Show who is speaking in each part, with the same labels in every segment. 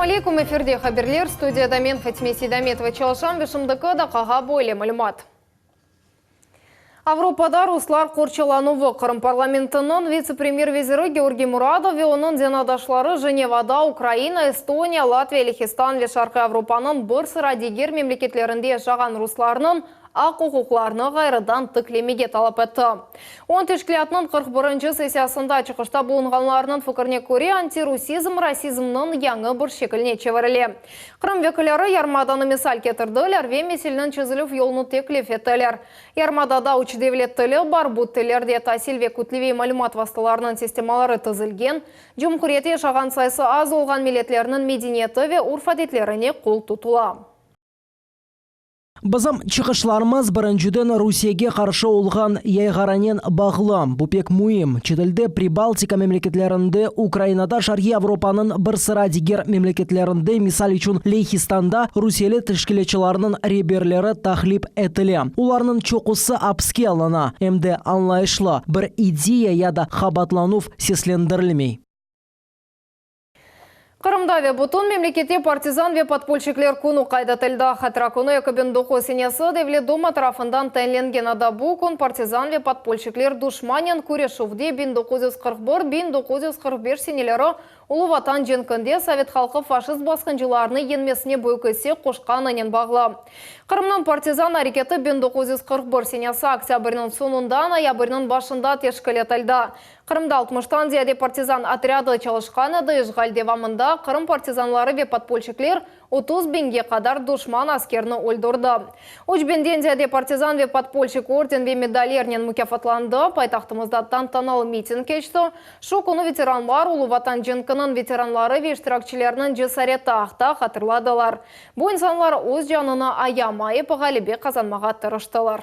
Speaker 1: Ассаламу алейкум, эфирде хаберлер, студияда мен Фатиме Сейдаметова Чалшан, бешімдікі дақаға бойле мәлімат. Авропада руслар қорчалануы Қырым парламентінің вице-премьер-везірі Георгий Мурадов ve onun денадашлары Женевада, Украина, Эстония, Латвия, Лихистан ve Шарқы Авропаның бір sıra дегер мемлекетлерінде жаған русларының ақ құқықларны ғайрыдан тіклемеге талап етті. Он тешкілятының 41-ші сессиясында чықышта болынғанларының фікіріне көре антирусизм, расизмның яңы бір шекіліне чевірілі. Қырым векілері ярмаданы мисал кетірділер ве меселінің чызылып еліні теклеп еттілер. Ярмадада үш девлеттілі бар бұд тілерде тасил ве күтлевей мәлімат вастыларының системалары тізілген, жүмқұрете жаған сайсы аз олған милетлерінің медениеті ве урфадетлеріне қол тұтыла.
Speaker 2: Базам чықышларымыз біріншіден Русияге қаршы олған яйғаранен бағылам. Бұпек мұйым. Чеділді Прибалтика мемлекетлерінде, Украинада Шарқи Авропаның бір sıra дегер мемлекетлерінде, мисал үшін Лейхистанда Русиялы тішкілечілерінің реберлері тахлип әтілі. Оларының чоқысы апске алына, әмді анлайышлы бір идея яда қабатланув сеслендірілмей.
Speaker 1: Қырымда ве бұтын мемлекетте партизан ве подпольщиклер күні қайдатылды. Хатыра күні 2009 сенесі Девлет Дома тарафындан тәнленген ада бұл күн партизан ве подпольщиклер душманен күрешувде 1941-1945 сенелері Улы ватан женкінде Совет халқы фашист басқыншыларыны енмесіне бөйкесе қошқанынен бағлы. Қырымның партизан әрекеті 1941 сенесі октябрінің соңында, ноябрінің башында тешкілетілді. Қырымда 60-тан зияде партизан отряды чалышқан еді ешғал девамында Қырым партизанлары ве подпольщиклер 30 бенге қадар душман аскерні өлдірді. Учбенден зияде партизан ве подпольщик орден ве медалернен мүкафатланды. Пайтақтымызда тантаналы митинг кешті. Шу күні ветеранлар Улы ватан женкінің ветеранлары ве іштіракчілерінің жесареті ақта қатырладылар. Бұл инсанлар өз жанына аямайы пағалебе қазанмаға тырыштылар.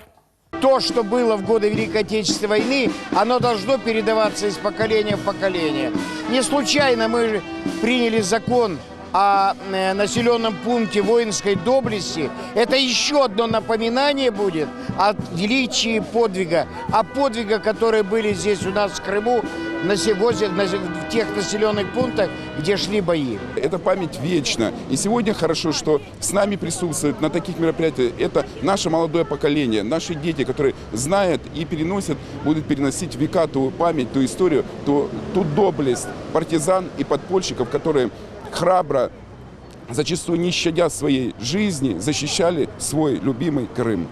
Speaker 3: То, что было в годы Великой Отечественной войны, оно должно передаваться из поколения в поколение. Не случайно мы приняли закон о населенном пункте воинской доблести. Это еще одно напоминание будет о величии подвига, о подвигах, которые были здесь у нас в Крыму, в тех населенных пунктах, где шли бои.
Speaker 4: Эта память вечна. И сегодня хорошо, что с нами присутствуют на таких мероприятиях. Это наше молодое поколение, наши дети, которые знают и переносят, будут переносить в века ту память, ту историю, ту доблесть партизан и подпольщиков, которые храбро, зачастую не щадя своей жизни, защищали свой любимый Крым.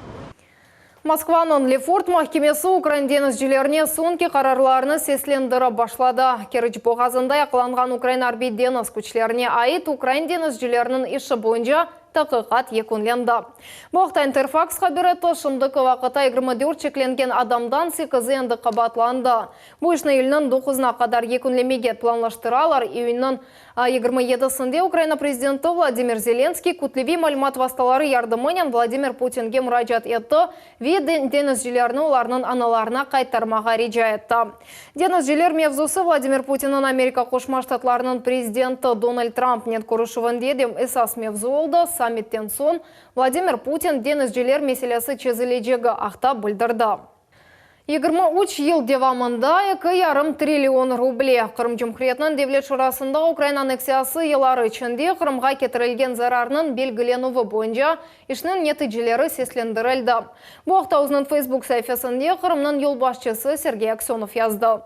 Speaker 1: Москваның Лефорт махкемесі Украин денізжілеріне сонки қарарларыны сеслендірі башлады. Керіч боғазында яқыланған Украин арби дениз күчлеріне айт Украин денізжілерінің іші бойынша тақиқат екінленді. Боқта Интерфакс қабіреті шындықы вақыта 24 чекленген адамдан 8 енді қабатланды. Бұйшны елінің 9-на қадар екінлемеге планлаштыралар. Үйіннің 27-сінде Украина президенті Владимир Зеленский күтлеви мәлімат васталары ярдымынен Владимир Путинге мұражат етті ве денізжілеріні оларының аналарына қайтармаға режа етті. Денізжілер мевзусы Владимир Путинның Америка Қошма Штатларының президенті Дональд Трампнен көрішуінде дем эсас мевзу олды. Саммиттен сон Владимир Путин денізжілер меселесі чезілежегі ақта білдірді. 23 ел девамында 2,5 триллион рубле. Қырым Жұмхретінің Девлет Шурасында Украина аннексиясы елары ішінде Қырымға кетірілген зарарының белгіленуі бойынша ішінің нәтижелері сеслендірілді. Бұл ақта өзінің Facebook сәйфесінде Қырымның елбасшысы Сергей Аксенов язды.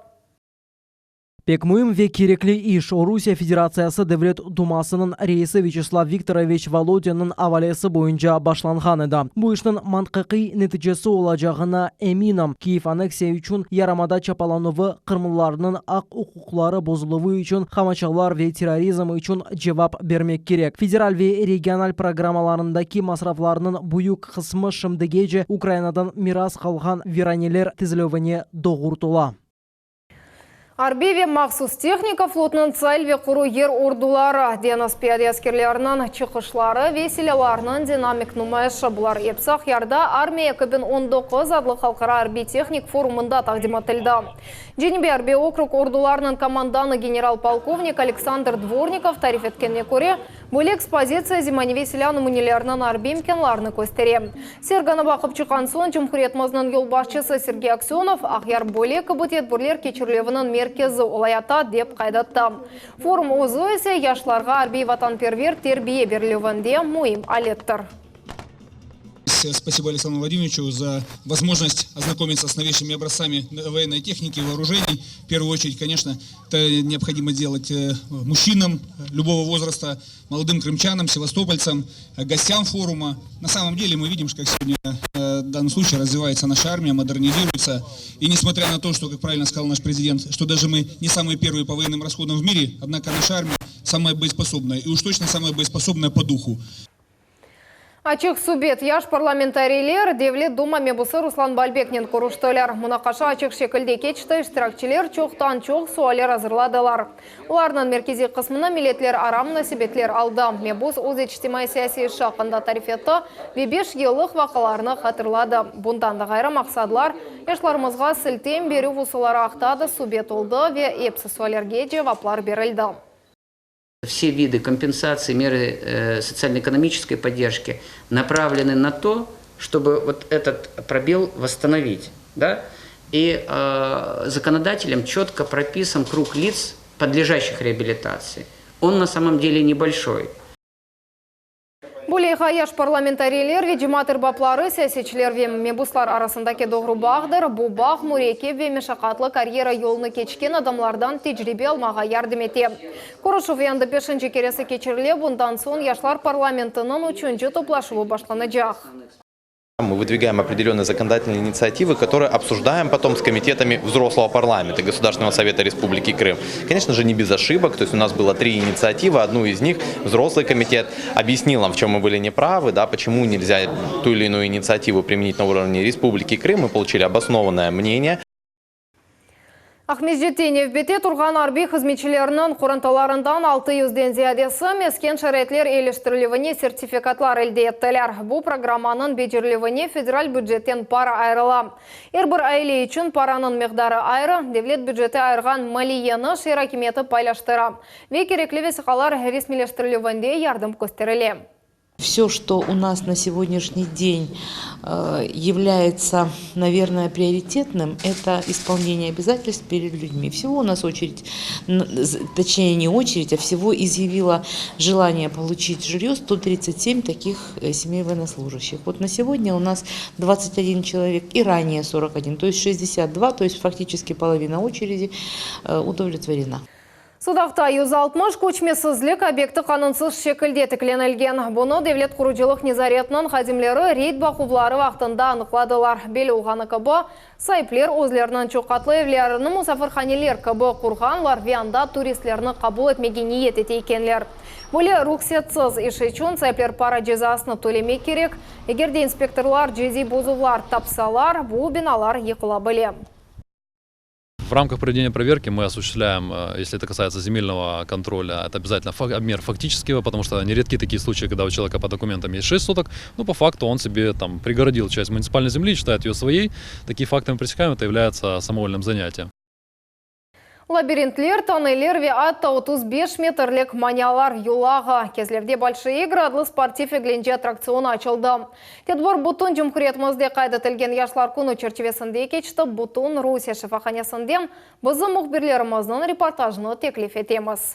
Speaker 2: Пекмуим ве керекли иш Орусия Федерациясы Девлет Думасының рейсі Вячеслав Викторович Володинның авалесі бойынша башланған еді. Бұл іштің мантқиқи нәтижесі олажағына әминам. Киев аннексия үшін ярамада чапалануы қырмыларының ақ ұқуқлары бозылуы үшін хамачалар ве терроризм үшін жевап бермек керек. Федераль ве региональ программаларындаки масрафларының бұйық қысмы шымдегеже Украинадан мирас қалған веранелер тізілөвіне доғыртула.
Speaker 1: Арбеве мақсус техника флотның цайлве құру ер ордулары, деніз пияды әскерлерінің чықышлары, веселеларының динамик нумайшы бұлар епсақ ярда армия 2019 адлы халқыра арби техник форумында тақдиматылды. Женебе арби округ ордуларының команданы генерал-полковник Александр Дворников тариф еткенне көре, бұл экспозиция зимани веселяны мұнелерінің арбимкенларыны көстере. Серганы бақып чыққан сон Жұмхуретмазның елбасшысы Сергей Аксенов, Ақяр бөлек бұтет бұрлер кечірлевінің мер меркезі олаята деп қайдатты. Форум өзі есе яшларға арби ватанпервер тербие берлювенде муим алеттір.
Speaker 5: Спасибо Александру Владимировичу за возможность ознакомиться с новейшими образцами военной техники и вооружений. В первую очередь, конечно, это необходимо делать мужчинам любого возраста, молодым крымчанам, севастопольцам, гостям форума. На самом деле мы видим, как сегодня в данном случае развивается наша армия, модернизируется. И несмотря на то, что, как правильно сказал наш президент, что даже мы не самые первые по военным расходам в мире, однако наша армия самая боеспособная и уж точно самая боеспособная по духу.
Speaker 1: Ачық субет яш парламентарийлер Девлет Дума мебусы Руслан Бальбекнен күріштілер. Мұнақаша ачық шекілде кечті штиракчилер чоқтан чоқ суалер азырладылар. Оларның меркези қысмына милетлер арамына себетлер алды. Мебус өз ечтимай саяси шақында тарифеті вебеш елық вақаларына қатырлады. Бұндан да ғайры мақсадлар яшларымызға сілтем беру вусылары ақтады субет олды ве епсі суалерге жеваплар берілді.
Speaker 6: Все виды компенсации, меры социально-экономической поддержки направлены на то, чтобы вот этот пробел восстановить. Да? И законодателем четко прописан круг лиц, подлежащих реабилитации. Он на самом деле небольшой.
Speaker 1: Булейха яш парламентарийлер веджиматыр баплары сәсечілер вем мебуслар арасындаки доғру бағдыр, бұ бақ мұреке ве мешақатлы карьера yolunu кечкен адамлардан тежірибе алмаға ярдым ете. Құрышов янды 5-ші кересі кечірле бұндан сон яшлар парламентінің 3-ші топлашылы башланacak.
Speaker 7: Мы выдвигаем определенные законодательные инициативы, которые обсуждаем потом с комитетами взрослого парламента Государственного совета Республики Крым. Конечно же, не без ошибок. То есть у нас было 3 инициативы. Одну из них взрослый комитет объяснил нам, в чем мы были неправы, да, почему нельзя ту или иную инициативу применить на уровне Республики Крым. Мы получили обоснованное мнение.
Speaker 1: Ахмеджеттенев бете тұрған арби қызметшілерінің құранталарындан 600-ден зиядесі мескен шаретлер еліштірілівіне сертификатлар елде еттілер. Бұл программаның бедерлівіне федераль бюджеттен пара айрыла. Әрбір айле үшін параның меғдары айры, девлет бюджеті айырған малиені шер акиметі пайлаштыра. Ве кереклі весіқалар ресмелештірілівінде ярдым көстерілі.
Speaker 8: Все, что у нас на сегодняшний день является, наверное, приоритетным, это исполнение обязательств перед людьми. Всего у нас очередь, точнее не очередь, а всего изъявило желание получить жилье 137 таких семей военнослужащих. Вот на сегодня у нас 21 человек и ранее 41, то есть 62, то есть фактически половина очереди удовлетворена.
Speaker 1: Судақта 160 көчмесізлік объекті қанынсыз шекілде тікленілген. Бұны Девлет құружилық незаретінің қадимлері рейд бақувлары вақтында анықладылар. Бел олғаны кабы сайплер өзлерінің чоқатлы евлерінің мұсафырханелер кабы құрғанлар вианда туристлеріні қабыл етмеге ниет етейкенлер. Бұлі рұқсетсіз ешечун сайплер пара жезасыны төлемек керек. Егерде инспекторлар жези бозулар тапсалар, бұл биналар еқыла біле.
Speaker 9: В рамках проведения проверки мы осуществляем, если это касается земельного контроля, это обязательно обмер фактического, потому что нередки такие случаи, когда у человека по документам есть 6 соток, но по факту он себе там пригородил часть муниципальной земли, считает ее своей. Такие факты мы пресекаем, это является самовольным занятием.
Speaker 1: Лабиринтлер, тоннелер ве атта 35 метрлік манялар юлаға. Кезлерде большие игры адлы спортив игленже аттракционы açılды. Тедбор бұтын жүмкіретімізде қайдатылген яшлар күні чертевесінде кечті бұтын Русия шифаханесінде бұзы мұхбирлеріміздің репортажыны теклиф етеміз.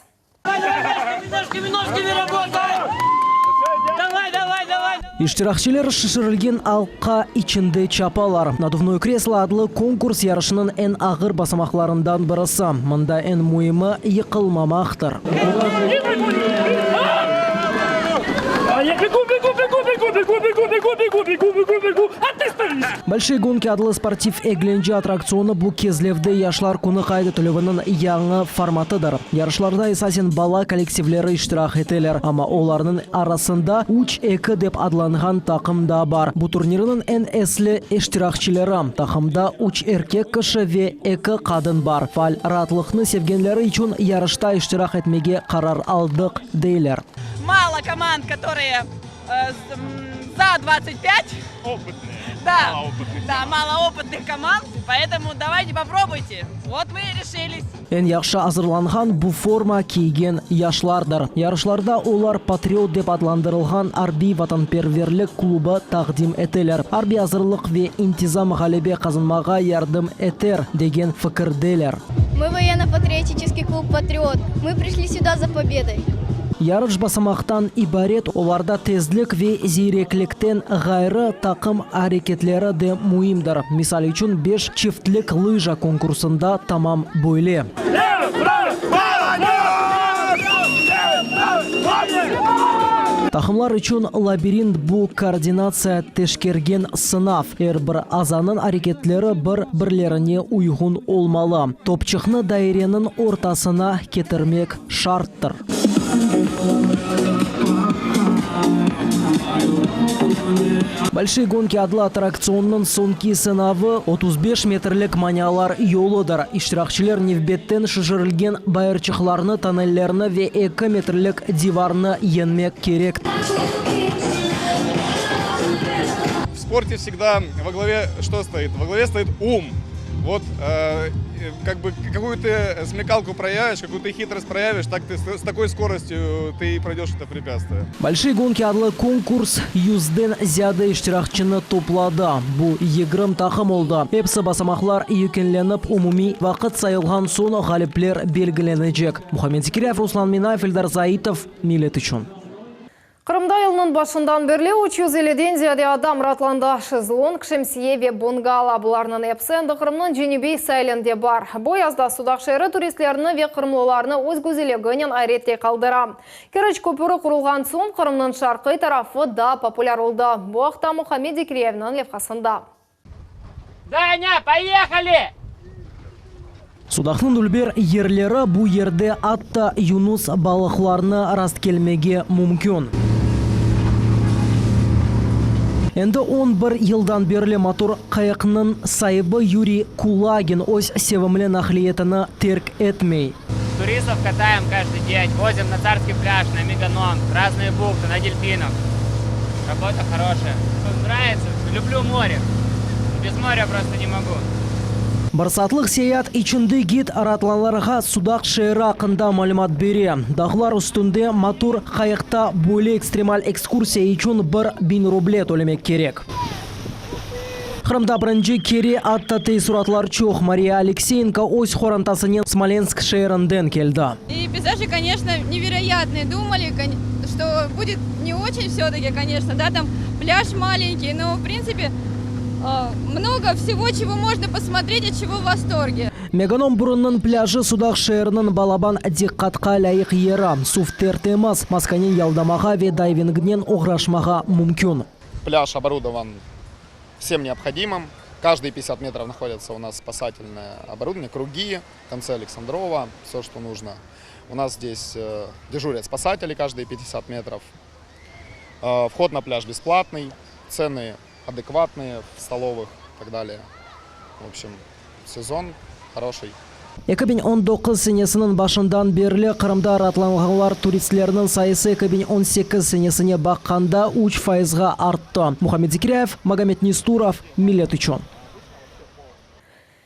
Speaker 2: Иштиракчилер шиширилген алқа ичинде чапалар. Надувной кресло адлы конкурс ярышынын эн агыр басамакларындан бірысы. Мында эн муйымы йыкылмамактыр. Большие гонки адлы спортив эгленже аттракционы бу кезлевде яшлар куны кайды төлөвүнүн яңы форматыдыр. Ярышларда эсасен бала коллективлери иштирак этелер, ама оларнын арасында уч-2 деп адланган такым да бар. Бу турнирдын эн эсли иштиракчылары. Такымда уч эркек киши ве 2 кадын бар. Фал ратлыкны севгенлери үчүн ярышта иштирак этмеге карар алдык дейлер.
Speaker 10: Мало команд, которые за 25.
Speaker 11: Опытные.
Speaker 10: Да, да, мало опытных команд, поэтому давайте попробуйте. Вот мы и решились.
Speaker 2: Эн яхшы азырланган бу форма кийген яшлардыр. Ярышларда олар патриот деп адландырылган Арби ватанперверлик клубы тагдим этелер. Арби азырлык ве интизам галебе казынмага ярдым этер деген фикирделер.
Speaker 11: Мы военно-патриотический клуб «Патриот». Мы пришли сюда за победой.
Speaker 2: Ярыш басамақтан ибарет оларда тездік ве зейрекліктен ғайры тақым әрекетлері де муимдар. Мисал үшін 5 чифтлік лыжа конкурсында тамам бойле. Тахымлар үшін лабиринт бұл координация тешкерген сынав. Бір азанын әрекетлері бірлеріне уйғын олмалы. Топчықны дайренің ортасына кетірмек шарттыр. Большие гонки адла аттракционның сонки сынавы 35 метрлік маниалар йолыдар. Иштиракчылар невбеттен шыжырылген байырчықларны, тоннеллерны ве 2 метрлік диварны енмек керек.
Speaker 12: В спорте всегда во главе что стоит? Во главе стоит ум. Вот как бы какую ты смекалку проявишь, какую ты хитрость проявишь, так ты с такой скоростью ты пройдешь это препятствие.
Speaker 2: Большие гонки адлы конкурс юзден зяды иштиракчыны топлады. Бу егрым тахым олды. Эпсі басамақлар үйкенленіп умуми вақыт сайылған соң ғалиплер белгіленecek. Мухаммед Зикиряев, Руслан Минаев, Эльдар Заитов, Милет үшін.
Speaker 1: Қырымда елінің башындан берле 350-ден зияде адам ратланда шезлонг, шемсие ве бунгала бұларының епсенді Қырымның Женебей сайленде бар. Бой азда судақ шәрі туристлеріні ве қырымлыларыны өз көзелегінен айретте қалдыра. Керіч көпірі құрылған соң Қырымның шарқы тарафы да популяр олды. Бұл ақта Мухаммед Зикиряевның левқасында.
Speaker 10: Даня, поехали!
Speaker 2: Судақтың үлбер ерлері бұл ерде атта юнус балықларыны раст келмеге мүмкін. Енді 11 елдан берлі мотор қайықның сайыбы Юрий Кулагин ось севімлі нахлиетіні терк етмей.
Speaker 10: Туристов катаем каждый день, возим на Царский пляж, на Меганом, разные бухты, на дельфинов. Работа хорошая. Нравится, люблю море. Без моря просто не могу.
Speaker 2: Барсатлық сеят ичінді гид аратланларға судақ шайыры ақында малымат бере. Дағылар үстінде мотор қайықта бөлі экстремаль экскурсия үшін 1000 рубле төлемек керек. Қырымда бірінші кере атта тей сұратлар чоқ. Мария Алексеенко ось хорантасынен Смоленск шайырынден келді.
Speaker 11: И пейзажи, конечно, невероятные. Думали, что будет не очень все-таки, конечно, да, там пляж маленький, но в принципе много всего, чего можно посмотреть, от чего в восторге.
Speaker 2: Меганом бұрынның пляжы судақ шайырының балабан диққатқа лайық ері. Суфтер темас, масканен ялдамаға ве дайвингнен оғрашмаға мүмкін.
Speaker 12: Пляж оборудован всем необходимым. Каждые 50 метров находится у нас спасательное оборудование, круги, в конце Александрова, все, что нужно. У нас здесь дежурят спасатели каждые 50 метров. Вход на пляж бесплатный, цены адекватные в столовых и так далее. В общем, сезон хороший.
Speaker 2: 2019 сенесінің башындан берлі Қырымда ратланғалар туристлерінің сайысы 2018 сенесіне баққанда 3% артты. Мухаммед Зикиряев, Магомед Нестуров, Милет үшін.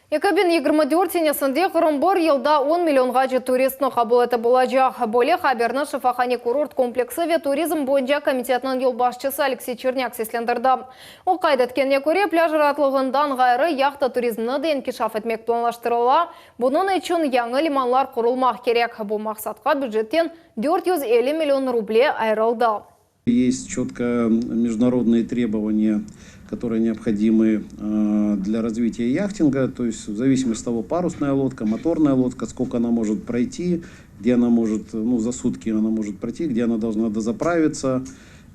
Speaker 1: 2024 сенесінде Қырымбор елда 10 миллионға же туристны қабыл еті болажақ. Боле хаберні Шифахани курорт комплексы ве туризм бойынша комитетінің ел башчысы Алексей Черняк сеслендірді. Ол қайдаткенне көре пляж ратлығындан ғайры яхта туризмны да инкишаф етмек планлаштырыла. Бұның үшін яңы лиманлар құрылмақ керек. Бұл мақсатқа бюджеттен 450 миллион рубле айрылды.
Speaker 13: Есть четко международные требования, которые необходимы для развития яхтинга, то есть в зависимости от того, парусная лодка, моторная лодка, сколько она может пройти, где она может, за сутки она может пройти, где она должна дозаправиться,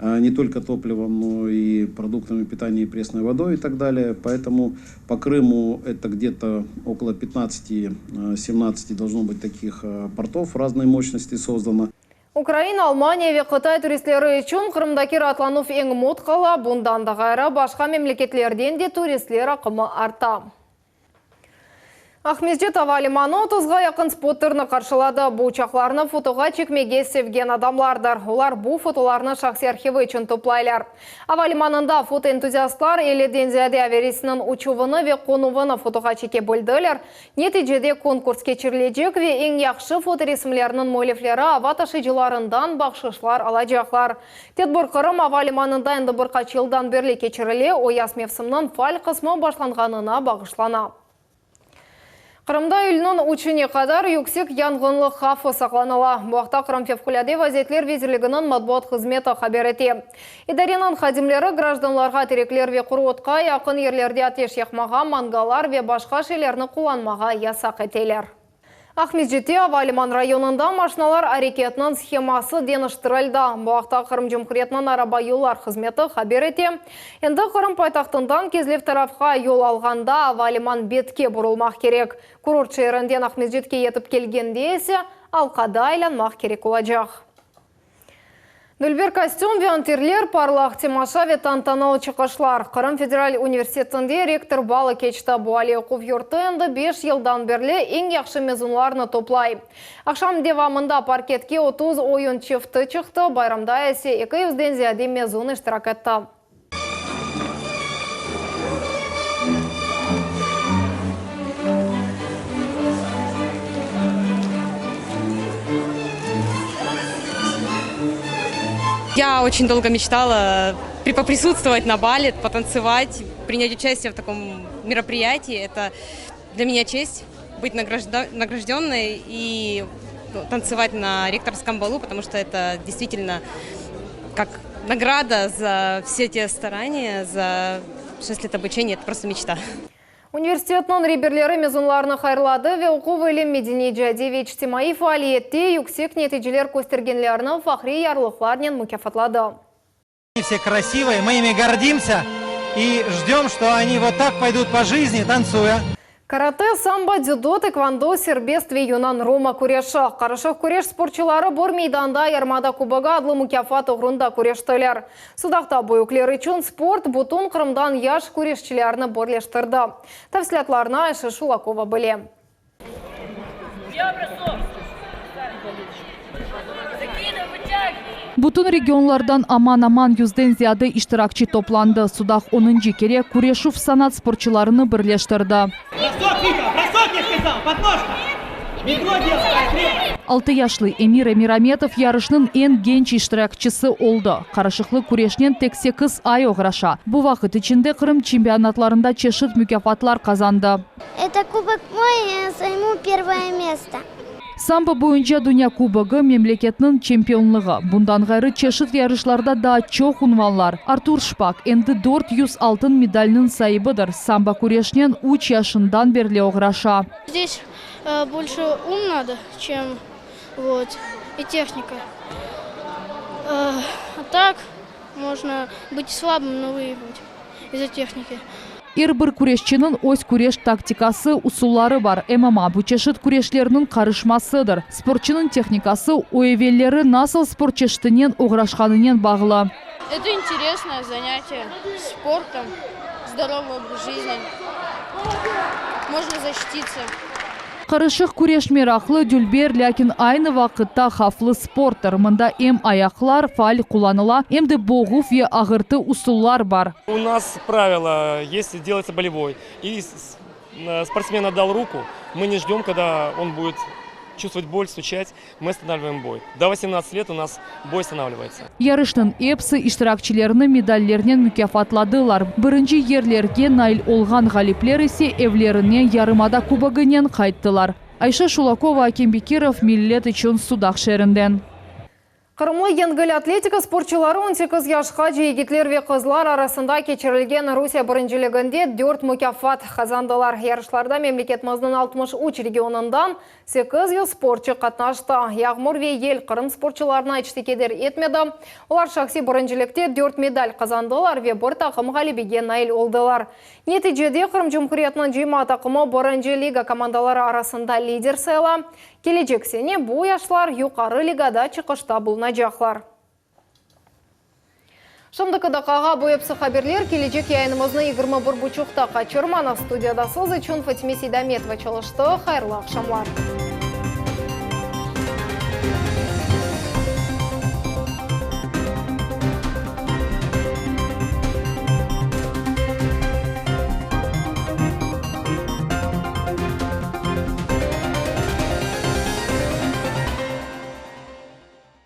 Speaker 13: не только топливом, но и продуктами питания и пресной водой и так далее. Поэтому по Крыму это где-то около 15-17 должно быть таких портов разной мощности создано.
Speaker 1: Украина, Алмания ве Қытай туристлері үшін Қырымдаки ратланув ең мод қала, бұндан да ғайра башқа мемлекетлерден де туристлер ақымы арта. Ахмезжет авалиманы 30-ға яқын споттерны қаршылады. Бұл ұшақларны фотоға чекмеге севген адамлардар. Олар бұл фотоларны шақси архивы үшін топлайлар. Авалиманында фотоэнтузиастлар еледен зияде авересінің ұчуыны ве қонуыны фотоға чеке бөлділер. Нетижеде конкурс кечірлежек ве ең яқшы фоторесімлерінің мөлефлері аваташыжыларындан бақшышлар алажақлар. Тетбір Қырым авалиманында енді бір қачылдан берлі кечіріле ояс мевсімнің фаль қысмы башланғанына бағышлана. Қырымда үйлінің учыне қадар юксек янгынлы хафы сақланыла. Бұақта Қырым Февкуляде вазетлер везірлігінің матбуат қызметі хабар ете. Идаренің қадимлері гражданларға тереклер ве құруытқа яқын ерлерде атеш яқмаға, мангалар ве башқа шелерні құланмаға ясақ етелер. Ахмеджете Авалиман районында машиналар әрекетінің схемасы деніштірілді. Бұақта Қырым Жұмқыретінің араба юлар қызметі хабар ете. Енді Қырым пайтақтындан кезлев тарафқа yol алғанда Авалиман бетке бұрылмақ керек. Курорт шерінден Ахмеджетке етіп келгенде есе алқада айланмақ керек олacak. Нөлбер костюм вентерлер парлақ темаша ве тантаналы чықышлар. Қырым Федераль университетінде ректор балы кечті буали оқув юрты енді 5 елдан берлі ең яқшы мезунларны топлай. Ақшам девамында паркетке 30 ойын чифті чықты, байрамда әсе 200-ден зияде мезун іштірак етті.
Speaker 14: Я очень долго мечтала поприсутствовать на бале, потанцевать, принять участие в таком мероприятии. Это для меня честь быть награжденной и танцевать на ректорском балу, потому что это действительно как награда за все те старания, за 6 лет обучения. Это просто мечта.
Speaker 1: Университетнің реберлері мезунларны хайрлады ве оқу вөлім медине жәдеве іштемайы фаалиетте юксек нәтижелер көстергенлерінің фахри ярлықларнен мүкафатлады.
Speaker 15: Все красивые, мы ими гордимся и ждем, что они вот так пойдут по жизни, танцуя.
Speaker 1: Карате, самбо, дзюдо, тэквондо, сербест ве юнан Рома күреша. Қарышық күреш спортчылары бор мейданда ярмада кубага адлы мүкафат ұғрында күрештілер. Судақта бойуклер үшін спорт бұтын Қырымдан яш күрешчілеріні борлештірді. Тәфсілетларына Айша Шулакова біле.
Speaker 16: Бүтін регионлардан аман-аман 100-ден зияды иштиракчы топланды. Судақ 10-нчы кере Курешев санат спортчыларыны бірлештірді. 6 яшлы Эмир Эмираметов ярышның ең генч иштиракчысы олды. Қарашықлы күрешнен тек 8 ай оғраша. Бұл вақыт içinde Қырым чемпионатларында чешет мүкафатлар қазанды.
Speaker 17: Это кубок мой, я займу первое место.
Speaker 16: Самбо бойынша Dünya кубогы мемлекетінің чемпионлығы. Бұндан ғайры чешет ярышларда да чоқ унванлар. Артур Шпак енді 400 алтын медальның сайыбыдыр. Самбо күрешнен 3 яшындан берле оғраша.
Speaker 18: Здесь больше ум надо, чем и техника. А так можно быть слабым, но выиграть из-за техники.
Speaker 16: Бір күрешчінің ось күреш тактикасы усуллары бар. ММА bu чешет күрешлерінің қарышмасыдыр. Спортчының техникасы ойвеллері насыл спорт чешетінен оғрашқанынен бағылы.
Speaker 18: Это интересное занятие спортом, здоровый образ жизни. Можно защититься.
Speaker 16: Қарышық күреш мерақлы дүлбер, ләкин айны вақытта хафлы спорттыр. Мында ем аяқлар фаал құланыла, емді боғу ве ағырты усуллар бар.
Speaker 19: У нас правило, если делается болевой, и спортсмен отдал руку, мы не ждем, когда он будет чувствовать боль, стучать, мы останавливаем бой. До 18 лет у нас бой останавливается.
Speaker 16: Ярышның эпсы иштиракчылеріні медальлерінен мүкафатладылар. Бірінші ерлерге наил олған ғалиплер есе евлерінен ярымада кубогынен қайттылар. Айша Шулакова, Аким Бекиров, Миллет үшін Судақ шерінден.
Speaker 1: Қырымлы енгіл атлетика спортчылары 18 яшқа жегетлер ве қызлар арасында кечірілген Русия біріншілігінде 4 мүкафат қазандылар. Ярышларда мемлекетіміздің 63 регионындан 8 ел спортчы қатнашты. Яғмұр ве ел Қырым спортчыларына іштекедер етмеді. Олар шақси біріншілікте 4 медаль қазандылар ве бір тақым ғалибеге наил олдылар. Нәтижеде Қырым Жұмқыретінің 20 тақымы бірінші лига командалары арасында лидер сайла. Келечек сене бұл яшлар юқары лигада чықышта болнажақлар. Шымдықыда қаға бойыпсы қаберлер келечек яйынымызны 21 бұчуқта қачырманы студияда сөз үшін Фатиме Сейдаметова çalıştı. Хайырлы ақшамлар.